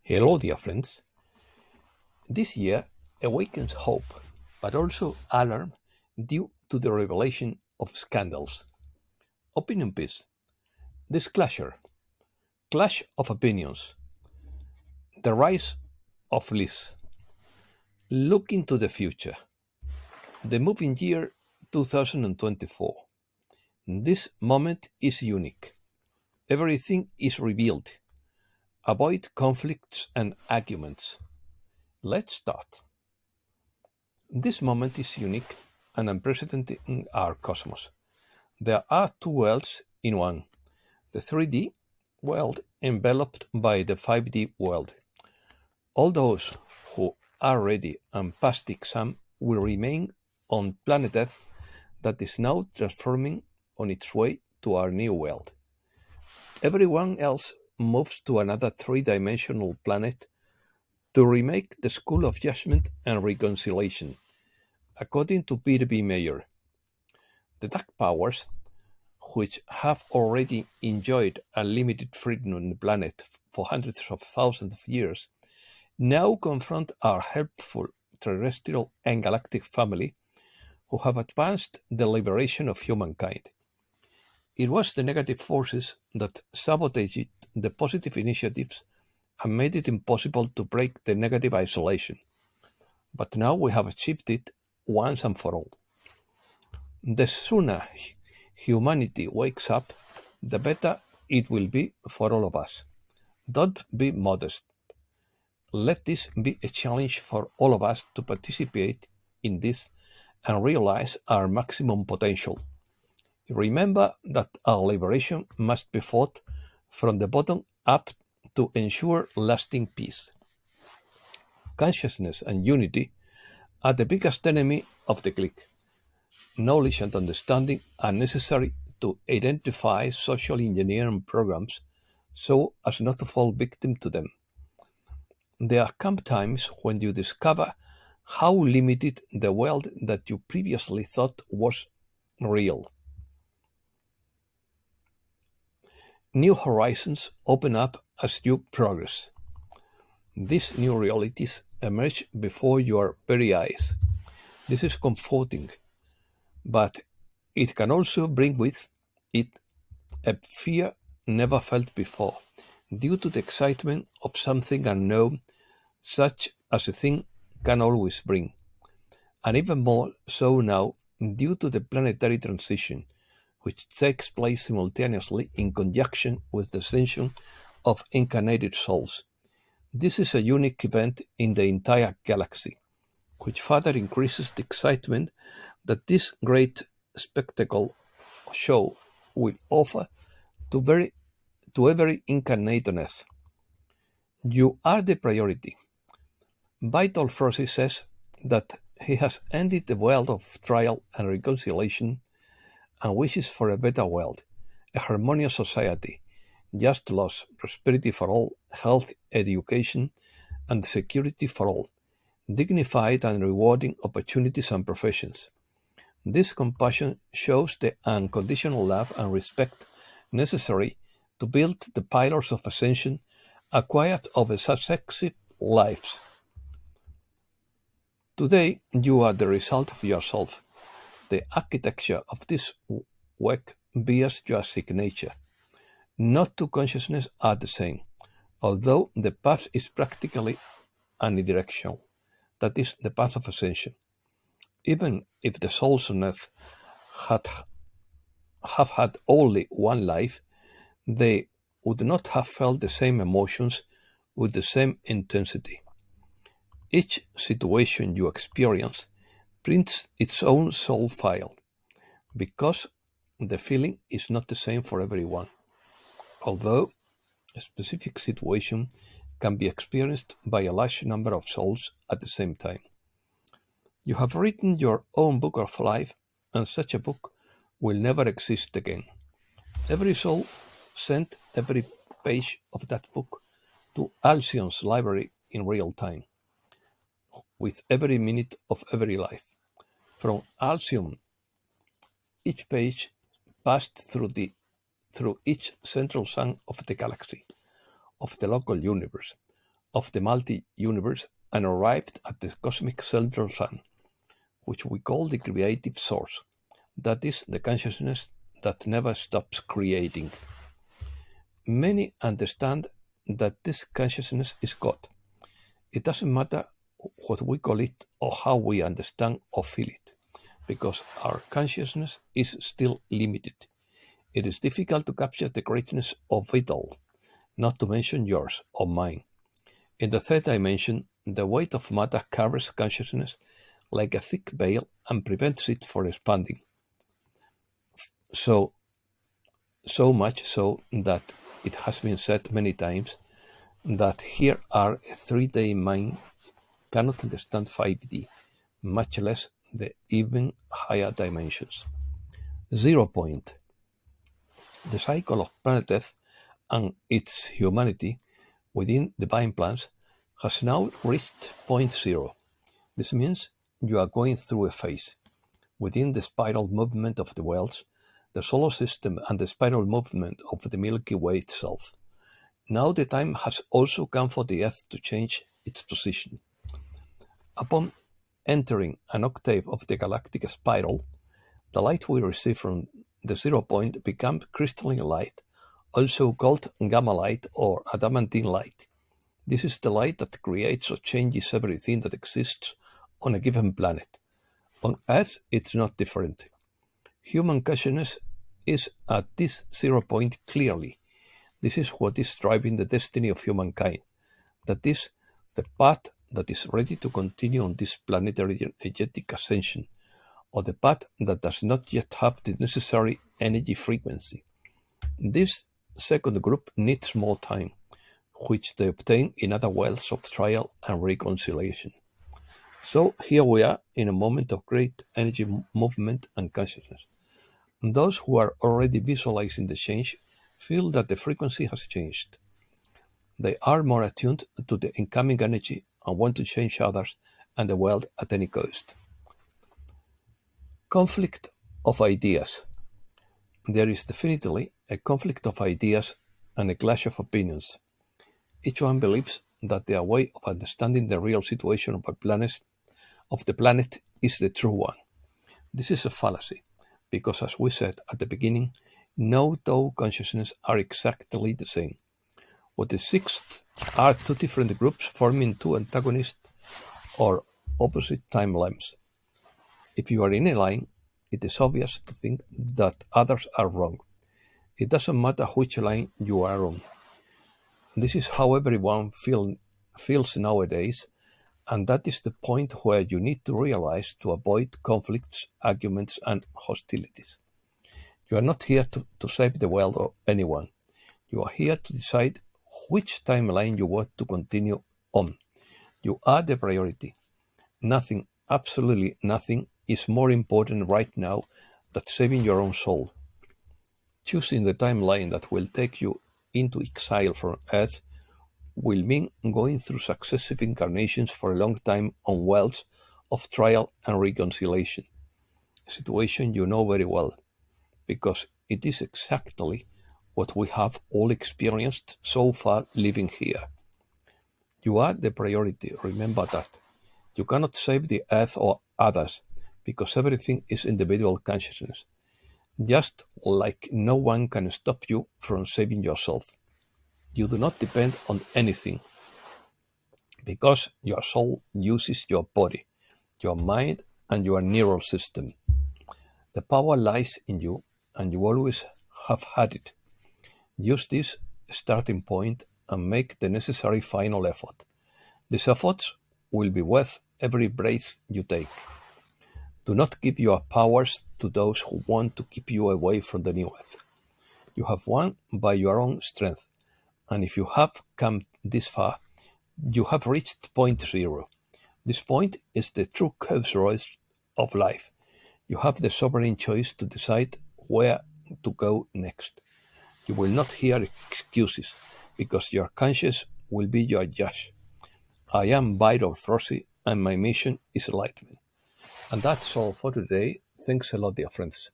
Hello, dear friends. This year awakens hope, but also alarm due to the revelation of scandals. Opinion piece, disclosure, clash of opinions, the rise of bliss. Look into the future. The moving year 2024. This moment is unique. Everything is revealed. Avoid conflicts and arguments. Let's start. This moment is unique and unprecedented in our cosmos. There are two worlds in one: the 3D world enveloped by the 5D world. All those who are ready and past the exam will remain on planet Earth that is now transforming on its way to our new world. Everyone else moves to another three-dimensional planet to remake the School of Judgment and Reconciliation, according to Peter B. Mayer. The Dark Powers, which have already enjoyed unlimited freedom on the planet for hundreds of thousands of years, now confront our helpful terrestrial and galactic family who have advanced the liberation of humankind. It was the negative forces that sabotaged the positive initiatives and made it impossible to break the negative isolation. But now we have achieved it once and for all. The sooner humanity wakes up, the better it will be for all of us. Don't be modest. Let this be a challenge for all of us to participate in this and realize our maximum potential. Remember that our liberation must be fought from the bottom up to ensure lasting peace. Consciousness and unity are the biggest enemy of the clique. Knowledge and understanding are necessary to identify social engineering programs so as not to fall victim to them. There come times when you discover how limited the world that you previously thought was real. New horizons open up as you progress. These new realities emerge before your very eyes. This is comforting, but it can also bring with it a fear never felt before, due to the excitement of something unknown, such as a thing can always bring, and even more so now due to the planetary transition, which takes place simultaneously in conjunction with the ascension of incarnated souls. This is a unique event in the entire galaxy, which further increases the excitement that this great spectacle show will offer to every incarnate on Earth. You are the priority. Vital Frost says that he has ended the world of trial and reconciliation and wishes for a better world, a harmonious society, just laws, prosperity for all, health, education, and security for all, dignified and rewarding opportunities and professions. This compassion shows the unconditional love and respect necessary to build the pillars of ascension acquired over successive lives. Today, you are the result of yourself. The architecture of this work bears your signature. No two consciousness are the same, although the path is practically unidirectional. That is the path of ascension. Even if the souls on earth had, have had only one life, they would not have felt the same emotions with the same intensity. Each situation you experience prints its own soul file, because the feeling is not the same for everyone, although a specific situation can be experienced by a large number of souls at the same time. You have written your own book of life, and such a book will never exist again. Every soul sent every page of that book to Alcyon's library in real time, with every minute of every life. From Alcyon, each page passed through each central sun of the galaxy, of the local universe, of the multi-universe and arrived at the cosmic central sun, which we call the creative source. That is the consciousness that never stops creating. Many understand that this consciousness is God. It doesn't matter what we call it or how we understand or feel it, because our consciousness is still limited. It is difficult to capture the greatness of it all, not to mention yours or mine. In the third dimension, the weight of matter covers consciousness like a thick veil and prevents it from expanding. So, so much so that it has been said many times that here our 3D mind cannot understand 5D, much less the even higher dimensions. 0 point. The cycle of planet Earth and its humanity within divine plans has now reached point zero. This means you are going through a phase within the spiral movement of the worlds, the solar system, and the spiral movement of the Milky Way itself. Now the time has also come for the Earth to change its position. Upon entering an octave of the galactic spiral, the light we receive from the 0 point becomes crystalline light, also called gamma light or adamantine light. This is the light that creates or changes everything that exists on a given planet. On Earth, it's not different. Human consciousness is at this 0 point clearly. This is what is driving the destiny of humankind. That is, the path that is ready to continue on this planetary energetic ascension, or the path that does not yet have the necessary energy frequency. This second group needs more time, which they obtain in other worlds of trial and reconciliation. So here we are in a moment of great energy movement and consciousness. Those who are already visualizing the change feel that the frequency has changed. They are more attuned to the incoming energy and want to change others and the world at any cost. Conflict of ideas. There is definitely a conflict of ideas and a clash of opinions. Each one believes that their way of understanding the real situation of the planet is the true one. This is a fallacy, because as we said at the beginning, no two consciousnesses are exactly the same. What exists are two different groups forming two antagonist or opposite timelines. If you are in a line, it is obvious to think that others are wrong. It doesn't matter which line you are on. This is how everyone feels nowadays, and that is the point where you need to realize to avoid conflicts, arguments, and hostilities. You are not here to save the world or anyone. You are here to decide which timeline you want to continue on. You are the priority. Nothing, absolutely nothing, is more important right now than saving your own soul. Choosing the timeline that will take you into exile from Earth will mean going through successive incarnations for a long time on worlds of trial and reconciliation, a situation you know very well, because it is exactly what we have all experienced so far living here. You are the priority, remember that. You cannot save the Earth or others, because everything is individual consciousness, just like no one can stop you from saving yourself. You do not depend on anything, because your soul uses your body, your mind, and your neural system. The power lies in you, and you always have had it. Use this starting point and make the necessary final effort. These efforts will be worth every breath you take. Do not give your powers to those who want to keep you away from the new earth. You have won by your own strength, and if you have come this far, you have reached point zero. This point is the true crossroads of life. You have the sovereign choice to decide where to go next. You will not hear excuses, because your conscience will be your judge. I am Byron Frosty, and my mission is enlightenment. And that's all for today. Thanks a lot, dear friends.